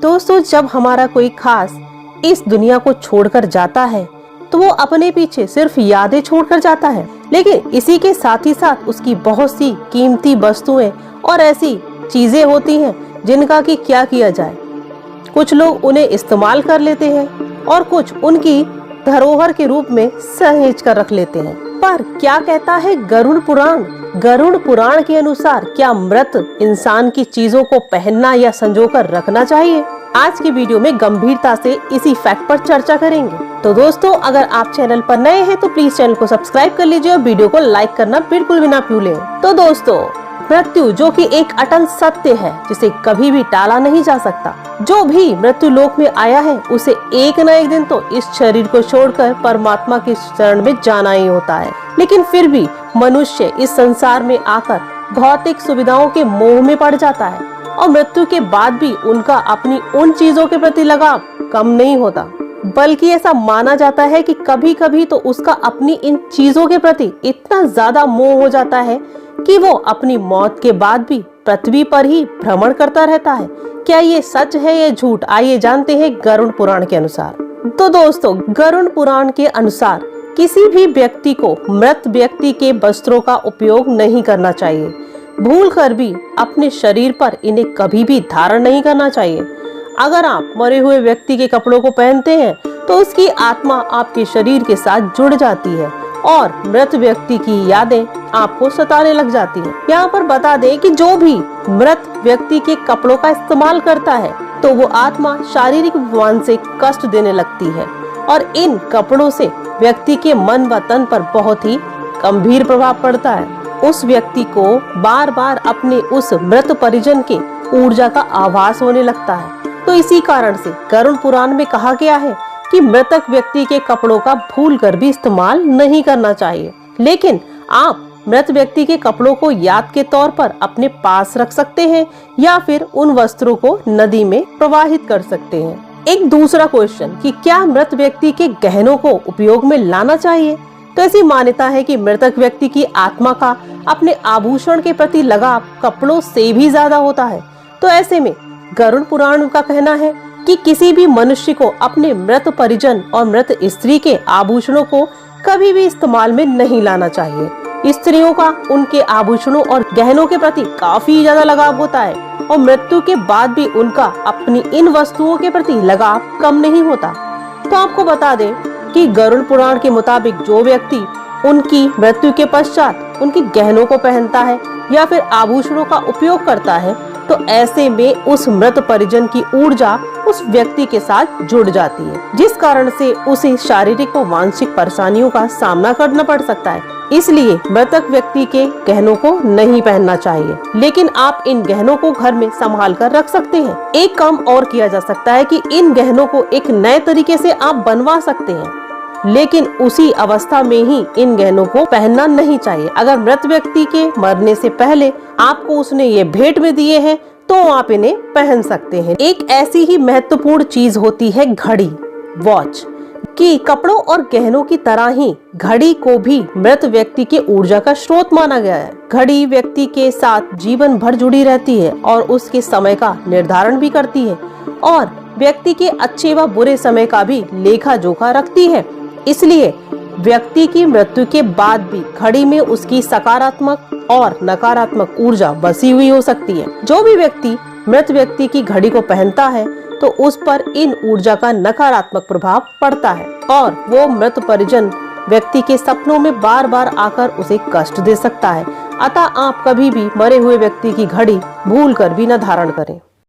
दोस्तों, जब हमारा कोई खास इस दुनिया को छोड़कर जाता है तो वो अपने पीछे सिर्फ यादें छोड़कर जाता है, लेकिन इसी के साथ ही साथ उसकी बहुत सी कीमती वस्तुएं और ऐसी चीजें होती हैं जिनका कि क्या किया जाए। कुछ लोग उन्हें इस्तेमाल कर लेते हैं और कुछ उनकी धरोहर के रूप में सहेज कर रख लेते हैं। पर क्या कहता है गरुड़ पुराण? गरुड़ पुराण के अनुसार क्या मृत इंसान की चीजों को पहनना या संजोकर रखना चाहिए? आज की वीडियो में गंभीरता से इसी फैक्ट पर चर्चा करेंगे। तो दोस्तों, अगर आप चैनल पर नए हैं तो प्लीज चैनल को सब्सक्राइब कर लीजिए और वीडियो को लाइक करना बिल्कुल भी ना भूलें। तो दोस्तों, मृत्यु जो कि एक अटल सत्य है जिसे कभी भी टाला नहीं जा सकता। जो भी मृत्यु लोक में आया है उसे एक न एक दिन तो इस शरीर को छोड़कर परमात्मा के शरण में जाना ही होता है। लेकिन फिर भी मनुष्य इस संसार में आकर भौतिक सुविधाओं के मोह में पड़ जाता है और मृत्यु के बाद भी उनका अपनी उन चीजों के प्रति लगाव कम नहीं होता, बल्कि ऐसा माना जाता है कि कभी कभी तो उसका अपनी इन चीजों के प्रति इतना ज्यादा मोह हो जाता है कि वो अपनी मौत के बाद भी पृथ्वी पर ही भ्रमण करता रहता है। क्या ये सच है या झूठ? आइए जानते हैं गरुड़ पुराण के अनुसार। तो दोस्तों, गरुड़ पुराण के अनुसार किसी भी व्यक्ति को मृत व्यक्ति के वस्त्रों का उपयोग नहीं करना चाहिए। भूलकर भी अपने शरीर पर इन्हें कभी भी धारण नहीं करना चाहिए। अगर आप मरे हुए व्यक्ति के कपड़ों को पहनते हैं तो उसकी आत्मा आपके शरीर के साथ जुड़ जाती है और मृत व्यक्ति की यादें आपको सताने लग जाती हैं। यहाँ पर बता दें कि जो भी मृत व्यक्ति के कपड़ों का इस्तेमाल करता है तो वो आत्मा शारीरिक वन से कष्ट देने लगती है और इन कपड़ों से व्यक्ति के मन व तन पर बहुत ही गंभीर प्रभाव पड़ता है। उस व्यक्ति को बार बार अपने उस मृत परिजन के ऊर्जा का आभास होने लगता है। तो इसी कारण से गरुड़ पुराण में कहा गया है कि मृतक व्यक्ति के कपड़ों का भूलकर भी इस्तेमाल नहीं करना चाहिए। लेकिन आप मृत व्यक्ति के कपड़ों को याद के तौर पर अपने पास रख सकते हैं या फिर उन वस्त्रों को नदी में प्रवाहित कर सकते हैं। एक दूसरा क्वेश्चन कि क्या मृत व्यक्ति के गहनों को उपयोग में लाना चाहिए? तो ऐसी मान्यता है कि मृतक व्यक्ति की आत्मा का अपने आभूषण के प्रति लगाव कपड़ों से भी ज्यादा होता है। तो ऐसे में गरुड़ पुराण का कहना है कि किसी भी मनुष्य को अपने मृत परिजन और मृत स्त्री के आभूषणों को कभी भी इस्तेमाल में नहीं लाना चाहिए। स्त्रियों का उनके आभूषणों और गहनों के प्रति काफी ज्यादा लगाव होता है और मृत्यु के बाद भी उनका अपनी इन वस्तुओं के प्रति लगाव कम नहीं होता। तो आपको बता दें कि गरुड़ पुराण के मुताबिक जो व्यक्ति उनकी मृत्यु के पश्चात उनके गहनों को पहनता है या फिर आभूषणों का उपयोग करता है तो ऐसे में उस मृत परिजन की ऊर्जा उस व्यक्ति के साथ जुड़ जाती है, जिस कारण से उसे शारीरिक व मानसिक परेशानियों का सामना करना पड़ सकता है। इसलिए मृतक व्यक्ति के गहनों को नहीं पहनना चाहिए, लेकिन आप इन गहनों को घर में संभाल कर रख सकते हैं। एक काम और किया जा सकता है कि इन गहनों को एक नए तरीके से आप बनवा सकते हैं, लेकिन उसी अवस्था में ही इन गहनों को पहनना नहीं चाहिए। अगर मृत व्यक्ति के मरने से पहले आपको उसने ये भेंट में दिए हैं तो आप इन्हें पहन सकते हैं। एक ऐसी ही महत्वपूर्ण चीज होती है घड़ी, वॉच, कि कपड़ों और गहनों की तरह ही घड़ी को भी मृत व्यक्ति के ऊर्जा का स्रोत माना गया है। घड़ी व्यक्ति के साथ जीवन भर जुड़ी रहती है और उसके समय का निर्धारण भी करती है और व्यक्ति के अच्छे व बुरे समय का भी लेखा जोखा रखती है। इसलिए व्यक्ति की मृत्यु के बाद भी घड़ी में उसकी सकारात्मक और नकारात्मक ऊर्जा बसी हुई हो सकती है। जो भी व्यक्ति मृत व्यक्ति की घड़ी को पहनता है तो उस पर इन ऊर्जा का नकारात्मक प्रभाव पड़ता है और वो मृत परिजन व्यक्ति के सपनों में बार बार आकर उसे कष्ट दे सकता है। अतः आप कभी भी मरे हुए व्यक्ति की घड़ी भूलकर भी न धारण करें।